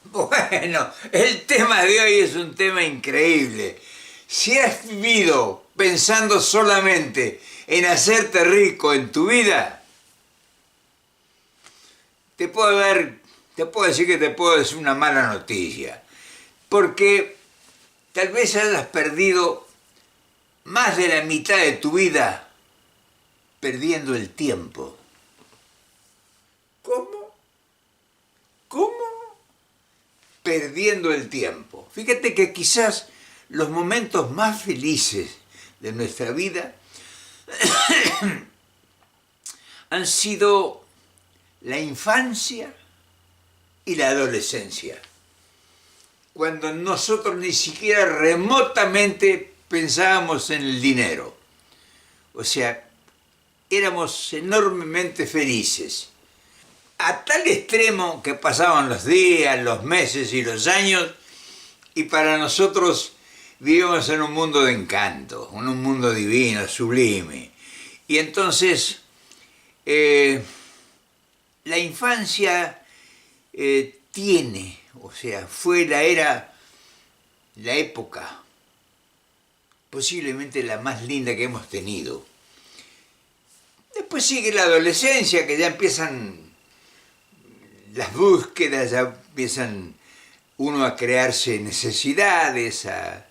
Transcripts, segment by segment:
Bueno, el tema de hoy es un tema increíble. Si has vivido pensando solamente en hacerte rico en tu vida, te puedo dar, te puedo decir que te puedo decir una mala noticia. Porque tal vez hayas perdido más de la mitad de tu vida perdiendo el tiempo. ¿Cómo? ¿Cómo? Perdiendo el tiempo. Fíjate que quizás los momentos más felices de nuestra vida han sido la infancia y la adolescencia, cuando nosotros ni siquiera remotamente pensábamos en el dinero. O sea, éramos enormemente felices, a tal extremo que pasaban los días, los meses y los años, y para nosotros vivíamos en un mundo de encanto, en un mundo divino, sublime. Y entonces, la infancia o sea, fue la época posiblemente la más linda que hemos tenido. Después sigue la adolescencia, que ya empiezan las búsquedas, ya empiezan uno a crearse necesidades, a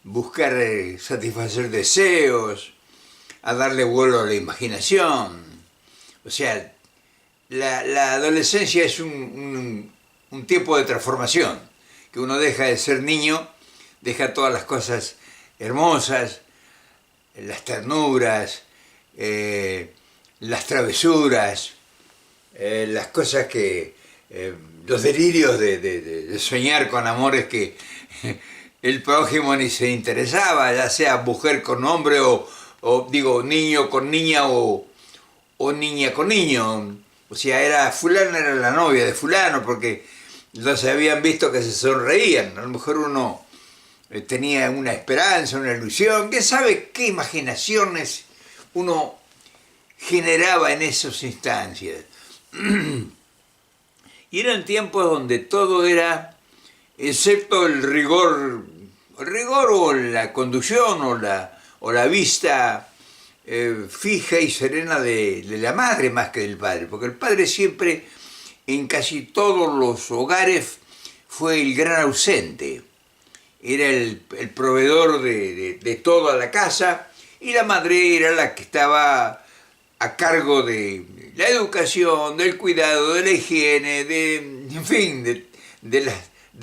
buscar satisfacer deseos, a darle vuelo a la imaginación. O sea, la adolescencia es un tiempo de transformación, que uno deja de ser niño, deja todas las cosas hermosas, las ternuras, las travesuras, las cosas los delirios de soñar con amores que el prójimo ni se interesaba, ya sea mujer con hombre o digo, niño con niña o niña con niño. O sea, fulana era la novia de fulano porque no se habían visto que se sonreían. A lo mejor uno tenía una esperanza, una ilusión. ¿Quién sabe qué imaginaciones uno generaba en esas instancias? Y eran tiempos donde todo era, excepto el rigor o la conducción o la vista fija y serena de la madre más que del padre, porque el padre siempre, en casi todos los hogares, fue el gran ausente. Era el proveedor de toda la casa, y la madre era la que estaba a cargo de la educación, del cuidado, de la higiene, en fin, de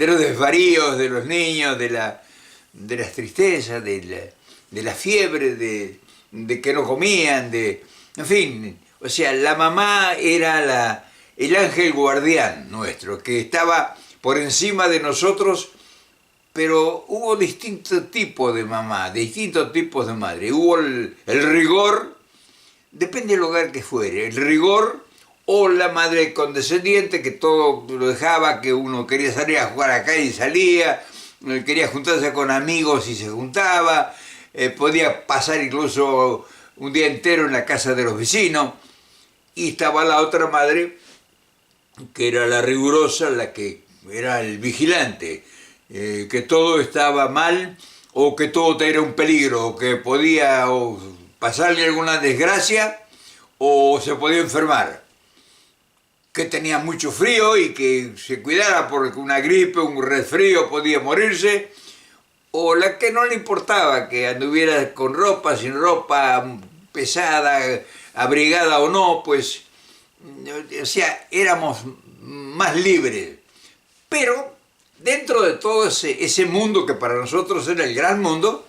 los desvaríos de los niños, de las tristezas, de la fiebre, de que no comían, en fin. O sea, la mamá era el ángel guardián nuestro, que estaba por encima de nosotros. Pero hubo distintos tipos de mamá, distintos tipos de madre. Hubo el rigor, depende del hogar que fuere, el rigor o la madre condescendiente que todo lo dejaba, que uno quería salir a jugar acá y salía, quería juntarse con amigos y se juntaba, podía pasar incluso un día entero en la casa de los vecinos. Y estaba la otra madre, que era la rigurosa, la que era el vigilante, que todo estaba mal o que todo era un peligro, o que podía pasarle alguna desgracia o se podía enfermar, que tenía mucho frío y que se cuidara porque una gripe, un resfrío podía morirse, o la que no le importaba, que anduviera con ropa, sin ropa, pesada, abrigada o no, pues, o sea, éramos más libres. Pero dentro de todo ese mundo que para nosotros era el gran mundo,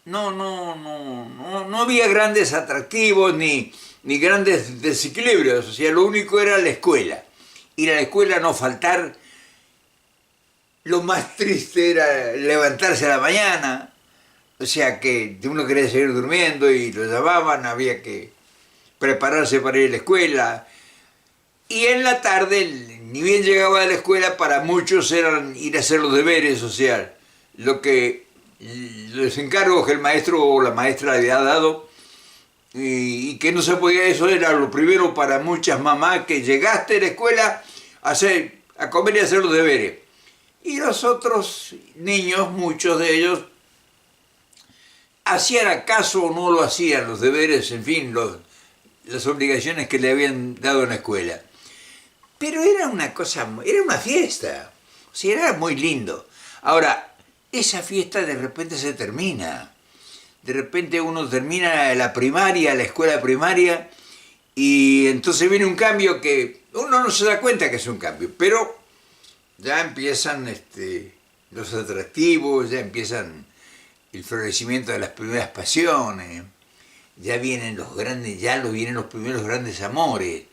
no había grandes atractivos ni grandes desequilibrios. O sea, lo único era la escuela. Ir a la escuela, no faltar. Lo más triste era levantarse a la mañana. O sea, que uno quería seguir durmiendo y lo llamaban, había que prepararse para ir a la escuela. Y en la tarde, ni bien llegaba de la escuela, para muchos eran ir a hacer los deberes, o sea, los encargos que el maestro o la maestra le había dado, y que no se podía. Eso era lo primero para muchas mamás, que llegaste a la escuela a a comer y a hacer los deberes. Y los otros niños, muchos de ellos, hacían acaso o no lo hacían los deberes, en fin, las obligaciones que le habían dado en la escuela. Pero era una cosa, era una fiesta, o sea, era muy lindo. Ahora, esa fiesta de repente se termina. De repente uno termina la primaria, la escuela primaria, y entonces viene un cambio que uno no se da cuenta que es un cambio, pero ya empiezan los atractivos, ya empiezan el florecimiento de las primeras pasiones, ya vienen los grandes, vienen los primeros grandes amores,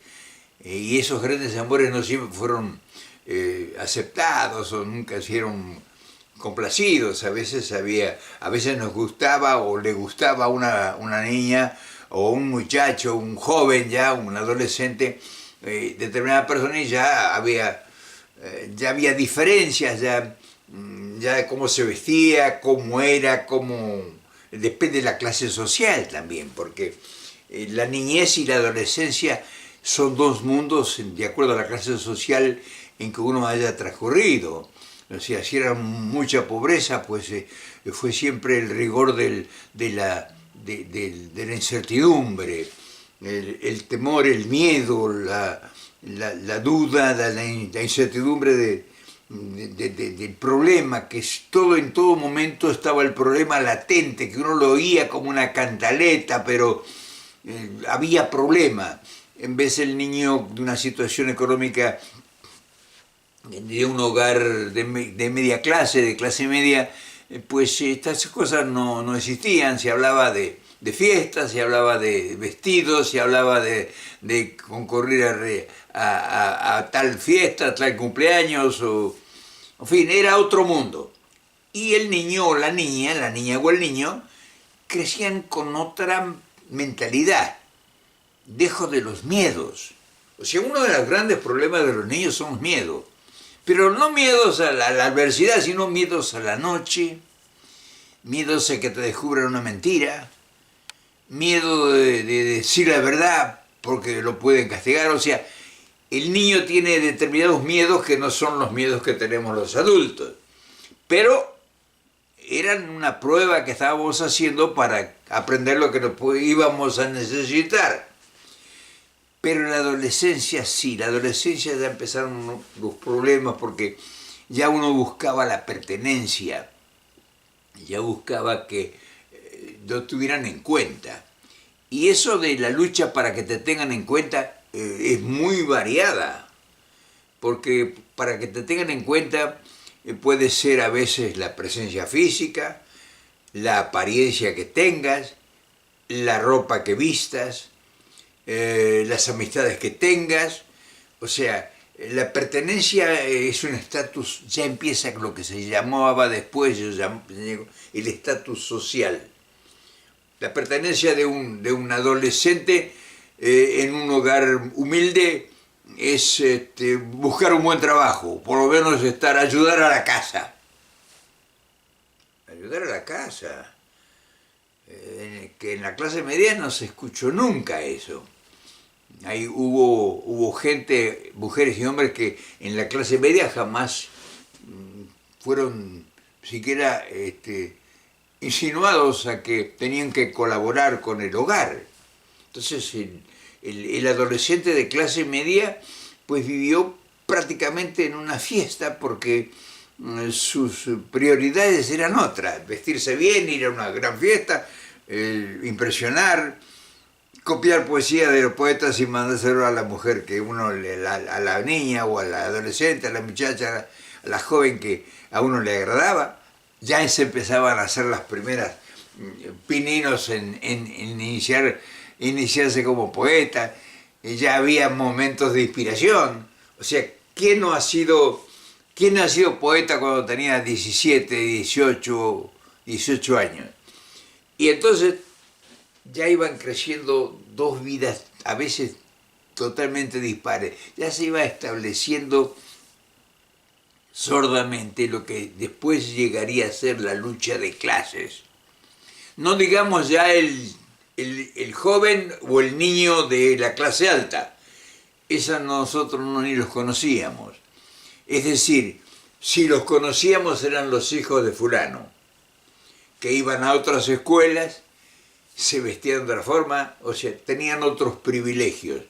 y esos grandes amores no siempre fueron aceptados o nunca fueron complacidos. A veces nos gustaba o le gustaba una niña o un muchacho, un joven ya, un adolescente, determinada persona, y ya había diferencias, ya de cómo se vestía, cómo era, depende de la clase social también, porque la niñez y la adolescencia son dos mundos de acuerdo a la clase social en que uno haya transcurrido. O sea, si era mucha pobreza, pues fue siempre el rigor de la incertidumbre, el temor, el miedo, la duda, la incertidumbre del problema, que en todo momento estaba el problema latente, que uno lo oía como una cantaleta, pero había problema. En vez del niño de una situación económica de un hogar de media clase, de clase media, pues estas cosas no existían. Se hablaba de fiestas, se hablaba de vestidos, se hablaba de concurrir a tal fiesta, a tal cumpleaños, en fin, era otro mundo. Y el niño o la niña o el niño, crecían con otra mentalidad, lejos de los miedos. O sea, uno de los grandes problemas de los niños son los miedos. Pero no miedos a la adversidad, sino miedos a la noche, miedos a que te descubran una mentira, miedo de decir la verdad porque lo pueden castigar. O sea, el niño tiene determinados miedos que no son los miedos que tenemos los adultos. Pero eran una prueba que estábamos haciendo para aprender lo que íbamos a necesitar. Pero en la adolescencia sí, la adolescencia ya empezaron los problemas, porque ya uno buscaba la pertenencia, ya buscaba que lo tuvieran en cuenta. Y eso de la lucha para que te tengan en cuenta es muy variada, porque para que te tengan en cuenta puede ser a veces la presencia física, la apariencia que tengas, la ropa que vistas, las amistades que tengas. O sea, la pertenencia es un estatus, ya empieza lo que se llamaba después el estatus social. La pertenencia de un adolescente en un hogar humilde es buscar un buen trabajo, por lo menos ayudar a la casa. Ayudar a la casa. Que en la clase media no se escuchó nunca eso. Ahí hubo gente, mujeres y hombres, que en la clase media jamás fueron siquiera insinuados a que tenían que colaborar con el hogar. Entonces el adolescente de clase media pues vivió prácticamente en una fiesta, porque sus prioridades eran otras: vestirse bien, ir a una gran fiesta, impresionar, copiar poesía de los poetas y mandárselo a la mujer que a la niña o a la adolescente, a la muchacha, a la joven que a uno le agradaba. Ya se empezaban a hacer las primeras pininos en iniciarse como poeta. Ya había momentos de inspiración. O sea, ¿quién no ha sido poeta cuando tenía 17, 18 años? Y entonces ya iban creciendo dos vidas, a veces totalmente dispares. Ya se iba estableciendo sordamente lo que después llegaría a ser la lucha de clases. No digamos ya el joven o el niño de la clase alta. Esa nosotros ni los conocíamos. Es decir, si los conocíamos eran los hijos de fulano, que iban a otras escuelas, se vestían de otra forma, o sea, tenían otros privilegios,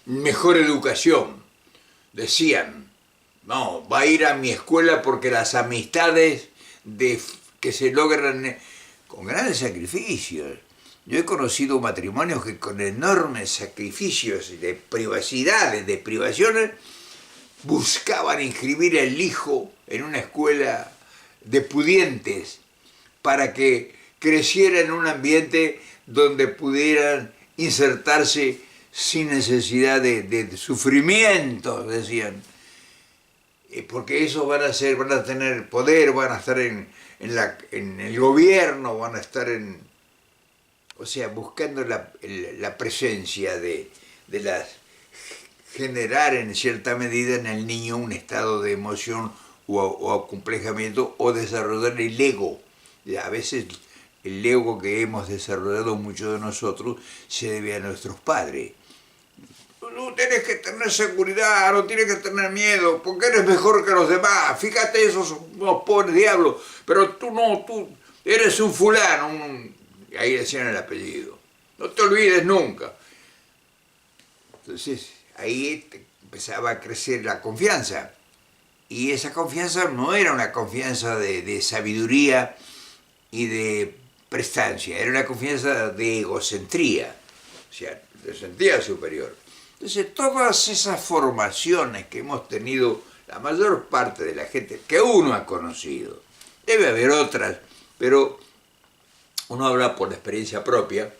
mejor educación. Decían, no, va a ir a mi escuela porque las amistades que se logran con grandes sacrificios. Yo he conocido matrimonios que con enormes sacrificios de privacidades, de privaciones, buscaban inscribir al hijo en una escuela de pudientes para que creciera en un ambiente donde pudieran insertarse sin necesidad de sufrimiento, decían. Porque esos van a tener poder, van a estar en el gobierno, van a estar o sea, buscando la presencia generar en cierta medida en el niño un estado de emoción o acomplejamiento o desarrollar el ego. A veces el ego que hemos desarrollado muchos de nosotros se debe a nuestros padres. No tienes que tener seguridad, no tienes que tener miedo, porque eres mejor que los demás. Fíjate, esos unos pobres diablos, pero tú no, tú eres un fulano. Y ahí decían el apellido. No te olvides nunca. Entonces, ahí empezaba a crecer la confianza. Y esa confianza no era una confianza de sabiduría y de prestancia, era una confianza de egocentría, o sea, se sentía superior. Entonces, todas esas formaciones que hemos tenido la mayor parte de la gente que uno ha conocido, debe haber otras, pero uno habla por la experiencia propia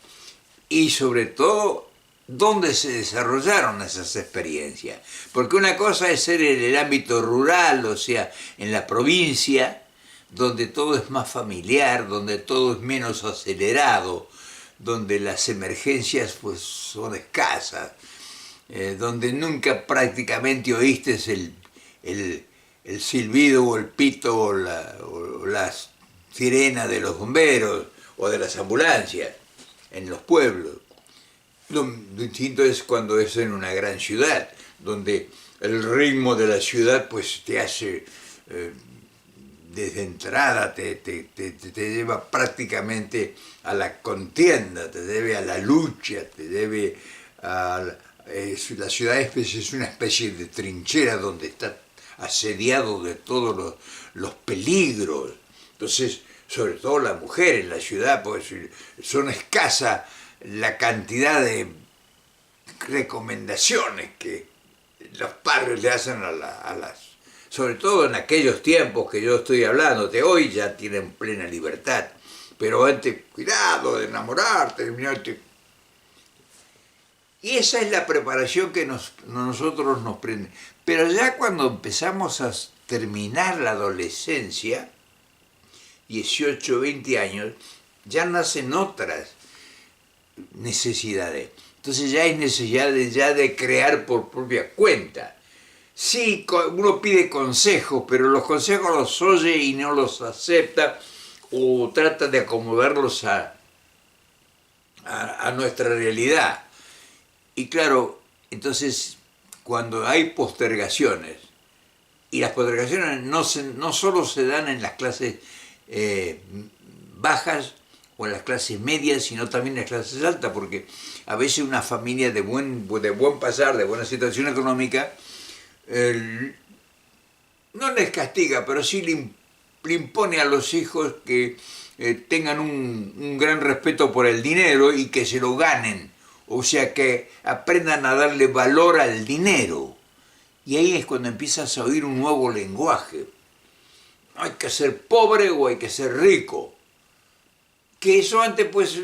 y sobre todo dónde se desarrollaron esas experiencias. Porque una cosa es ser en el ámbito rural, o sea, en la provincia, donde todo es más familiar, donde todo es menos acelerado, donde las emergencias pues son escasas, donde nunca prácticamente oíste el silbido o el pito o la sirena de los bomberos o de las ambulancias en los pueblos. Lo distinto es cuando es en una gran ciudad, donde el ritmo de la ciudad pues te hace, desde entrada, te lleva prácticamente a la contienda, te debe a la lucha, te debe a... la ciudad es una especie de trinchera donde está asediado de todos los peligros. Entonces, sobre todo la mujer en la ciudad, pues son escasas la cantidad de recomendaciones que los padres le hacen a las... Sobre todo en aquellos tiempos que yo estoy hablando, de hoy ya tienen plena libertad, pero antes, cuidado de enamorarte, y esa es la preparación que nosotros nos prende. Pero ya cuando empezamos a terminar la adolescencia, 18, 20 años, ya nacen otras necesidades. Entonces ya hay necesidad de crear por propia cuenta. Sí, uno pide consejos, pero los consejos los oye y no los acepta o trata de acomodarlos a nuestra realidad. Y claro, entonces cuando hay postergaciones, y las postergaciones no solo se dan en las clases bajas o en las clases medias, sino también en las clases altas, porque a veces una familia de buen pasar, de buena situación económica, no les castiga, pero sí le impone a los hijos que tengan un gran respeto por el dinero y que se lo ganen, o sea, que aprendan a darle valor al dinero. Y ahí es cuando empiezas a oír un nuevo lenguaje. Hay que ser pobre o hay que ser rico. Que eso antes, pues,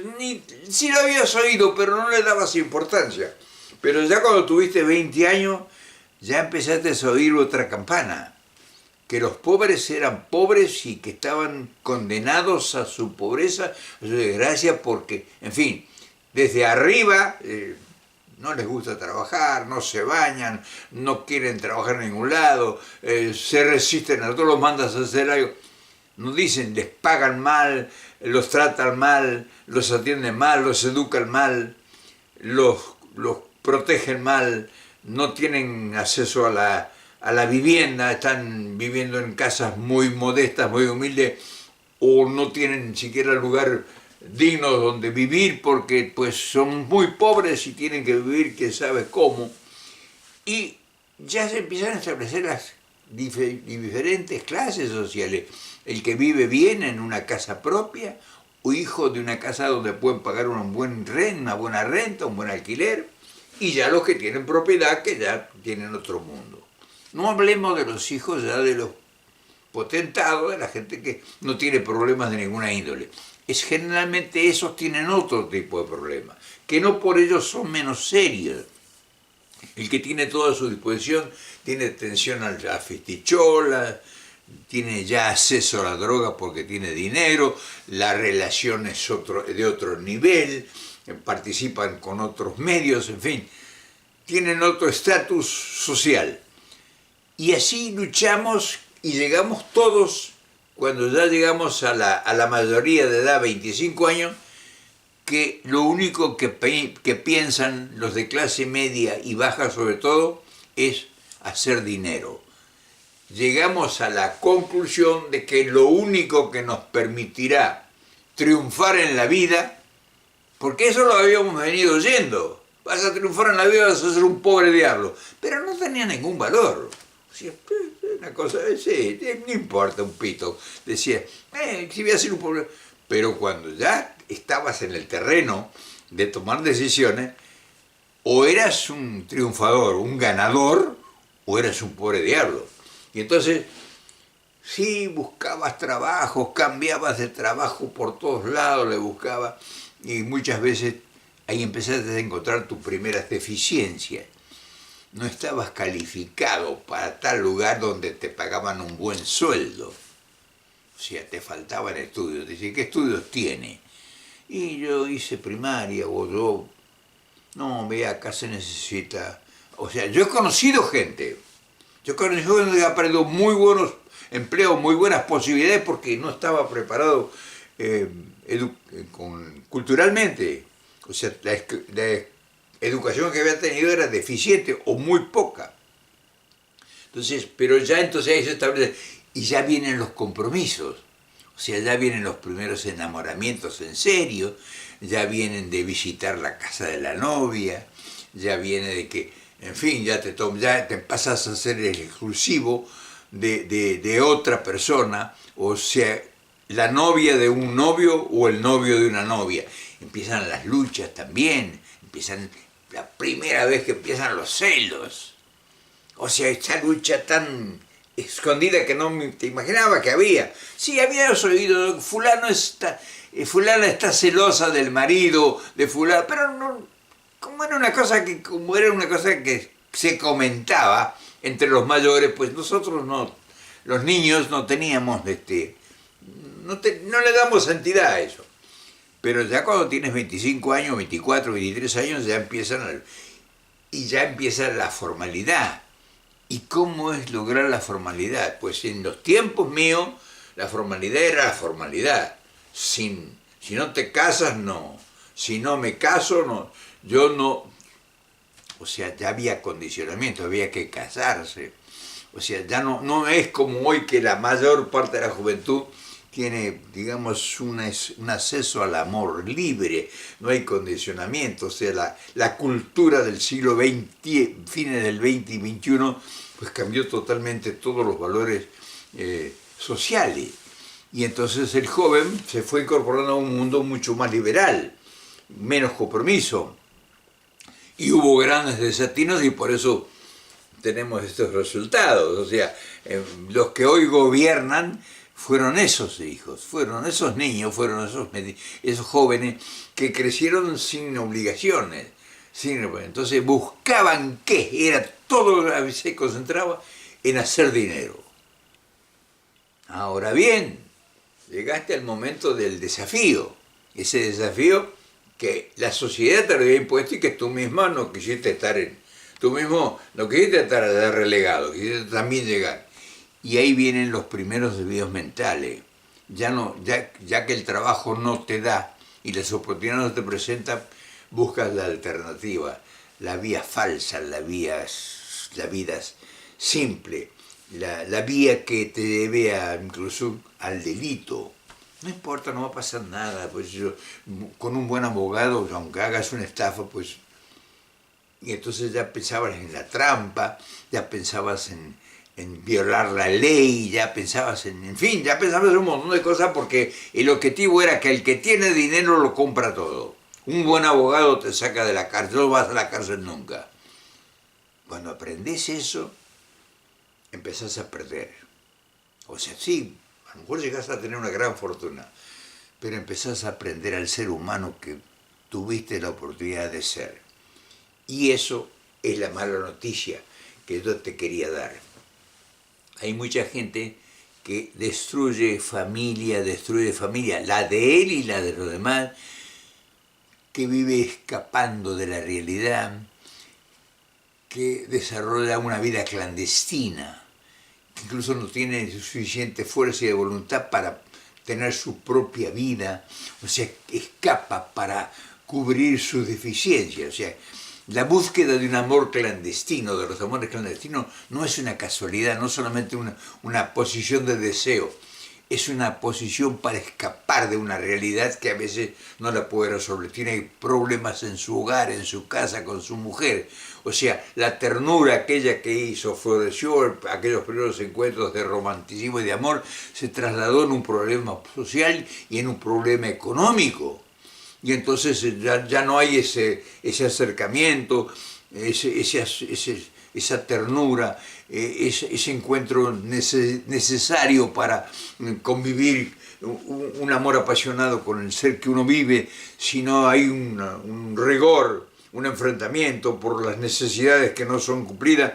sí lo habías oído, pero no le dabas importancia. Pero ya cuando tuviste 20 años, ya empezaste a oír otra campana. Que los pobres eran pobres y que estaban condenados a su pobreza, a su desgracia, porque, en fin, desde arriba no les gusta trabajar, no se bañan, no quieren trabajar en ningún lado, se resisten a todo, los mandas a hacer algo. No dicen, les pagan mal, los tratan mal, los atienden mal, los educan mal, los protegen mal, no tienen acceso a a la vivienda, están viviendo en casas muy modestas, muy humildes, o no tienen ni siquiera lugar digno donde vivir porque pues son muy pobres y tienen que vivir quién sabe cómo. Y ya se empiezan a establecer las diferentes clases sociales. El que vive bien en una casa propia, o hijo de una casa donde pueden pagar una buena renta, un buen alquiler, y ya los que tienen propiedad, que ya tienen otro mundo. No hablemos de los hijos ya de los potentados, de la gente que no tiene problemas de ninguna índole. Generalmente esos tienen otro tipo de problemas, que no por ello son menos serios. El que tiene todo a su disposición tiene tensión a la fistichola, tiene ya acceso a la droga porque tiene dinero, la relación es de otro nivel, participan con otros medios, en fin, tienen otro estatus social. Y así luchamos y llegamos todos, cuando ya llegamos a la mayoría de edad, 25 años, que lo único que piensan los de clase media y baja sobre todo es hacer dinero. Llegamos a la conclusión de que lo único que nos permitirá triunfar en la vida, porque eso lo habíamos venido oyendo, vas a triunfar en la vida, vas a ser un pobre diablo, pero no tenía ningún valor. O sea, una cosa, sí, no importa un pito, decía, si voy a ser un pobre, pero cuando ya estabas en el terreno de tomar decisiones, o eras un triunfador, un ganador, o eras un pobre diablo. Y entonces, sí, buscabas trabajos, cambiabas de trabajo por todos lados, le buscabas, y muchas veces ahí empezaste a encontrar tus primeras deficiencias. No estabas calificado para tal lugar donde te pagaban un buen sueldo. O sea, te faltaban estudios. Dice, ¿qué estudios tiene? Y yo hice primaria, o yo, no, ve, acá se necesita. O sea, yo he conocido gente que ha perdido muy buenos empleos, muy buenas posibilidades porque no estaba preparado culturalmente. O sea, la educación que había tenido era deficiente o muy poca. Entonces, pero ya entonces ahí se establece, y ya vienen los compromisos. O sea, ya vienen los primeros enamoramientos en serio, ya vienen de visitar la casa de la novia, ya viene de que, en fin, ya te pasas a ser el exclusivo de otra persona, o sea, la novia de un novio o el novio de una novia. Empiezan las luchas también, empiezan la primera vez que empiezan los celos. O sea, esta lucha tan escondida que no te imaginaba que había. Sí, habías oído, fulana está celosa del marido de fulano, pero no, como era una cosa que se comentaba entre los mayores, pues nosotros no, los niños no teníamos no le damos entidad a eso. Pero ya cuando tienes 25 años, 24, 23 años, ya empieza la formalidad. ¿Y cómo es lograr la formalidad? Pues en los tiempos míos, la formalidad era la formalidad. Si no te casas, no. Si no me caso, no. Yo no. O sea, ya había condicionamiento, había que casarse. O sea, ya no es como hoy que la mayor parte de la juventud tiene, digamos, un acceso al amor libre, no hay condicionamiento. O sea, la cultura del siglo XX, fines del XX y XXI, pues cambió totalmente todos los valores sociales. Y entonces el joven se fue incorporando a un mundo mucho más liberal, menos compromiso. Y hubo grandes desatinos y por eso tenemos estos resultados. O sea, los que hoy gobiernan fueron esos hijos, fueron esos niños, fueron esos jóvenes que crecieron sin obligaciones. Entonces buscaban qué, todo se concentraba en hacer dinero. Ahora bien, llegaste al momento del desafío, ese desafío que la sociedad te lo había impuesto y que tú misma no quisiste estar allá relegado, quisiste también llegar. Y ahí vienen los primeros desvíos mentales. Ya que el trabajo no te da y las oportunidades no te presentan, buscas la alternativa, la vía falsa, la vida simple, la vía que te lleve incluso al delito. No importa, no va a pasar nada, pues con un buen abogado, aunque hagas una estafa, pues... Y entonces ya pensabas en la trampa, ya pensabas en violar la ley, ya pensabas en fin, ya pensabas en un montón de cosas porque el objetivo era que el que tiene dinero lo compra todo. Un buen abogado te saca de la cárcel, no vas a la cárcel nunca. Cuando aprendes eso, empezás a perder. O sea, sí, a lo mejor llegas a tener una gran fortuna, pero empezás a aprender al ser humano que tuviste la oportunidad de ser. Y eso es la mala noticia que yo te quería dar. Hay mucha gente que destruye familia, la de él y la de los demás, que vive escapando de la realidad, que desarrolla una vida clandestina, que incluso no tiene suficiente fuerza y de voluntad para tener su propia vida, o sea, escapa para cubrir sus deficiencias, o sea, la búsqueda de un amor clandestino, de los amores clandestinos, no es una casualidad, no solamente una posición de deseo, es una posición para escapar de una realidad que a veces no la puede resolver. Tiene problemas en su hogar, en su casa, con su mujer. O sea, la ternura aquella que hizo, floreció, aquellos primeros encuentros de romanticismo y de amor, se trasladó en un problema social y en un problema económico. Y entonces ya no hay ese acercamiento, esa ternura, ese encuentro necesario para convivir un amor apasionado con el ser que uno vive, sino hay un rigor, un enfrentamiento por las necesidades que no son cumplidas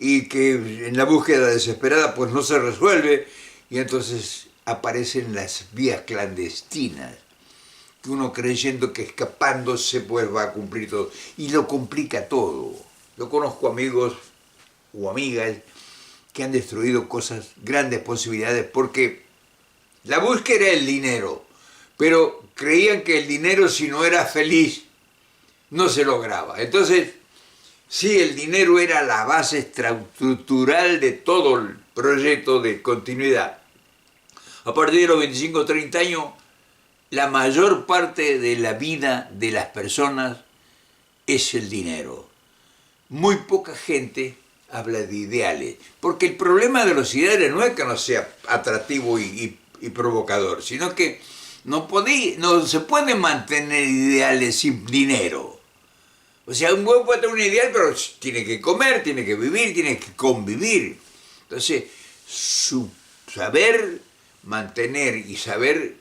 y que en la búsqueda desesperada pues no se resuelve, y entonces aparecen las vías clandestinas, que uno creyendo que escapándose pues va a cumplir todo, y lo complica todo. Yo conozco amigos o amigas que han destruido cosas, grandes posibilidades, porque la búsqueda era el dinero, pero creían que el dinero, si no era feliz, no se lograba. Entonces, sí, el dinero era la base estructural de todo el proyecto de continuidad. A partir de los 25 o 30 años, la mayor parte de la vida de las personas es el dinero. Muy poca gente habla de ideales, porque el problema de los ideales no es que no sea atractivo y provocador, sino que no se pueden mantener ideales sin dinero. O sea, un buen puede tener un ideal, pero tiene que comer, tiene que vivir, tiene que convivir. Entonces, saber mantener y saber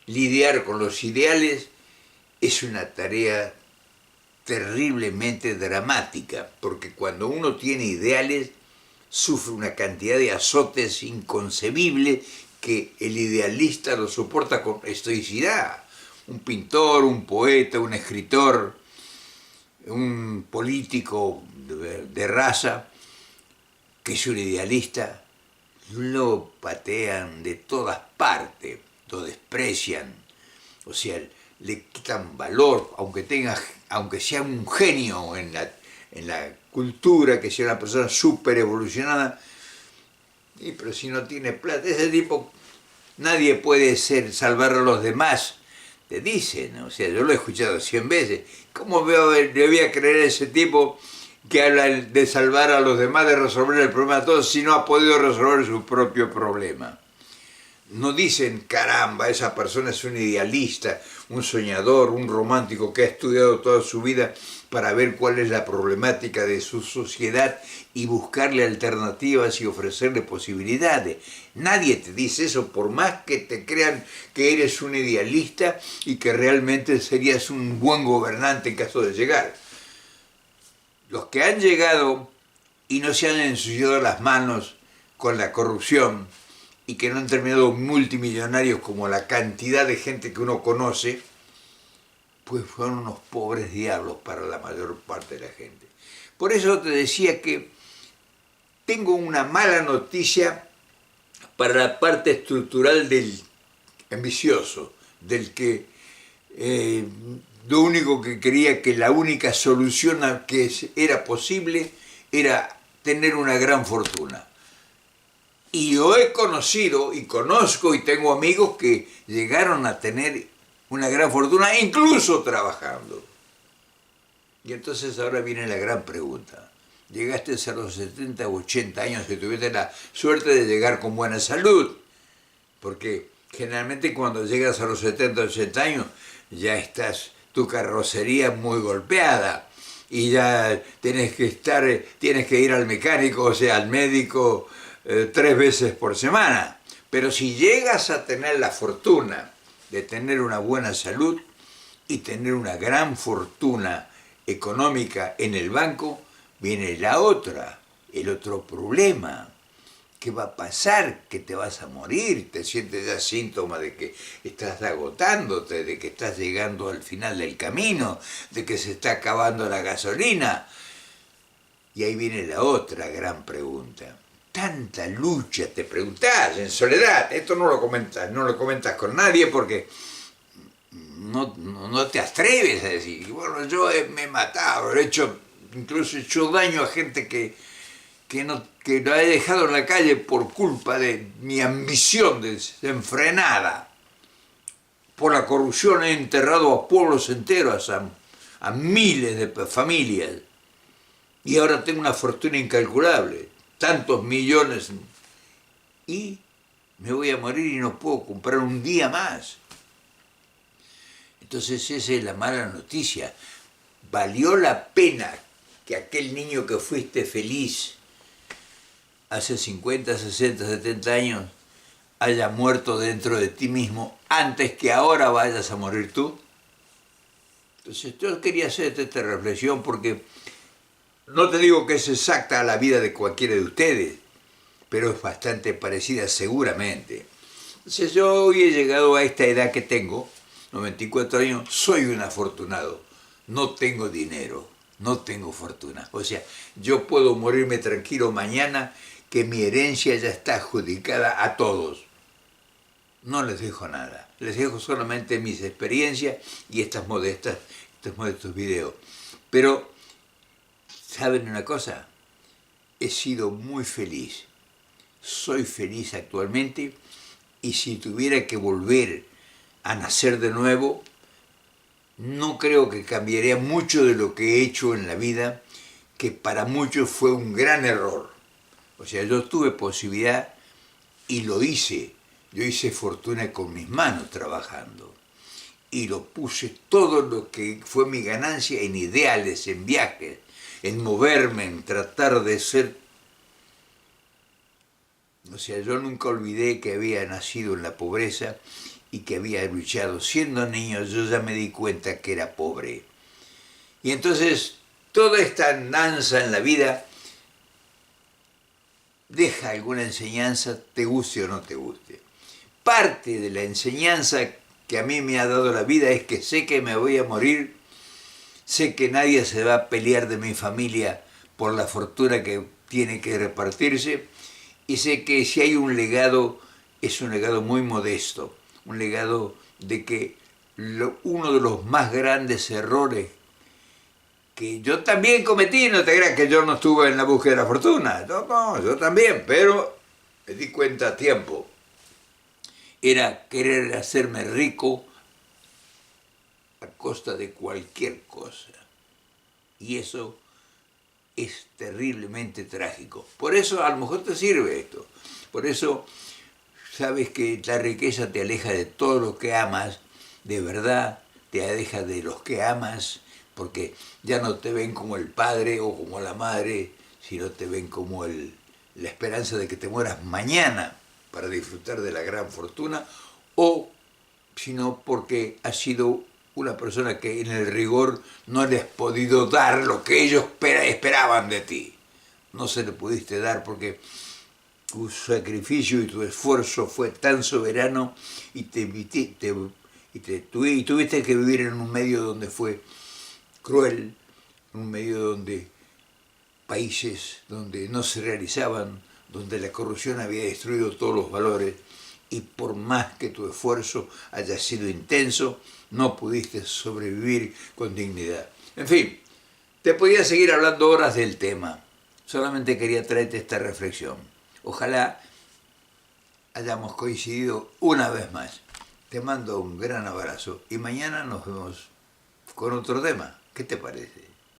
lidiar con los ideales es una tarea terriblemente dramática, porque cuando uno tiene ideales sufre una cantidad de azotes inconcebibles que el idealista lo soporta con estoicidad. Un pintor, un poeta, un escritor, un político de raza que es un idealista, lo patean de todas partes, lo desprecian, o sea, le quitan valor, aunque sea un genio en la cultura, que sea una persona súper evolucionada, pero si no tiene plata, ese tipo, nadie puede salvar a los demás, te dicen, o sea, yo lo he escuchado 100 veces, ¿cómo le voy a creer a ese tipo que habla de salvar a los demás, de resolver el problema de todos, si no ha podido resolver su propio problema? No dicen, caramba, esa persona es un idealista, un soñador, un romántico que ha estudiado toda su vida para ver cuál es la problemática de su sociedad y buscarle alternativas y ofrecerle posibilidades. Nadie te dice eso, por más que te crean que eres un idealista y que realmente serías un buen gobernante en caso de llegar. Los que han llegado y no se han ensuciado las manos con la corrupción, y que no han terminado multimillonarios como la cantidad de gente que uno conoce, pues fueron unos pobres diablos para la mayor parte de la gente. Por eso te decía que tengo una mala noticia para la parte estructural del ambicioso, del que lo único que creía que la única solución a que era posible era tener una gran fortuna. Y yo he conocido y conozco y tengo amigos que llegaron a tener una gran fortuna incluso trabajando. Y entonces ahora viene la gran pregunta. Llegaste a los 70 o 80 años y tuviste la suerte de llegar con buena salud. Porque generalmente cuando llegas a los 70 o 80 años ya estás, tu carrocería muy golpeada. Y ya tienes que ir al mecánico, o sea, al médico 3 veces por semana. Pero si llegas a tener la fortuna de tener una buena salud y tener una gran fortuna económica en el banco, viene el otro problema. ¿Qué va a pasar? Que te vas a morir, te sientes ya síntomas de que estás agotándote, de que estás llegando al final del camino, de que se está acabando la gasolina. Y ahí viene la otra gran pregunta. Tanta lucha, te preguntás en soledad, esto no lo comentas con nadie porque no te atreves a decir, bueno, yo me he matado, incluso he hecho daño a gente que lo he dejado en la calle por culpa de mi ambición desenfrenada. Por la corrupción he enterrado a pueblos enteros, a miles de familias. Y ahora tengo una fortuna incalculable, tantos millones. Y me voy a morir y no puedo comprar un día más. Entonces esa es la mala noticia. ¿Valió la pena que aquel niño que fuiste feliz hace 50, 60, 70 años haya muerto dentro de ti mismo antes que ahora vayas a morir tú? Entonces yo quería hacerte esta reflexión porque no te digo que es exacta a la vida de cualquiera de ustedes, pero es bastante parecida seguramente. Entonces yo hoy he llegado a esta edad que tengo, 94 años, soy un afortunado, no tengo dinero, no tengo fortuna. O sea, yo puedo morirme tranquilo mañana que mi herencia ya está adjudicada a todos. No les dejo nada, les dejo solamente mis experiencias y estos modestos videos. Pero, ¿saben una cosa? He sido muy feliz, soy feliz actualmente y si tuviera que volver a nacer de nuevo, no creo que cambiaría mucho de lo que he hecho en la vida, que para muchos fue un gran error. O sea, yo tuve posibilidad y lo hice. Yo hice fortuna con mis manos trabajando. Y lo puse todo lo que fue mi ganancia en ideales, en viajes, en moverme, en tratar de ser. O sea, yo nunca olvidé que había nacido en la pobreza y que había luchado. Siendo niño yo ya me di cuenta que era pobre. Y entonces toda esta andanza en la vida deja alguna enseñanza, te guste o no te guste. Parte de la enseñanza que a mí me ha dado la vida es que sé que me voy a morir, sé que nadie se va a pelear de mi familia por la fortuna que tiene que repartirse, y sé que si hay un legado, es un legado muy modesto, un legado de que uno de los más grandes errores que yo también cometí, no te creas que yo no estuve en la búsqueda de la fortuna, no, yo también, pero me di cuenta a tiempo, era querer hacerme rico a costa de cualquier cosa, y eso es terriblemente trágico. Por eso a lo mejor te sirve esto, por eso sabes que la riqueza te aleja de todo lo que amas, de verdad, te aleja de los que amas, porque ya no te ven como el padre o como la madre, sino te ven como la esperanza de que te mueras mañana para disfrutar de la gran fortuna, o sino porque has sido una persona que en el rigor no le has podido dar lo que ellos esperaban de ti. No se le pudiste dar porque tu sacrificio y tu esfuerzo fue tan soberano y tuviste que vivir en un medio donde fue cruel, en un medio donde países donde no se realizaban, donde la corrupción había destruido todos los valores, y por más que tu esfuerzo haya sido intenso, no pudiste sobrevivir con dignidad. En fin, te podía seguir hablando horas del tema, Solamente quería traerte esta reflexión. Ojalá hayamos coincidido una vez más. Te mando un gran abrazo y mañana nos vemos con otro tema. ¿Qué te parece?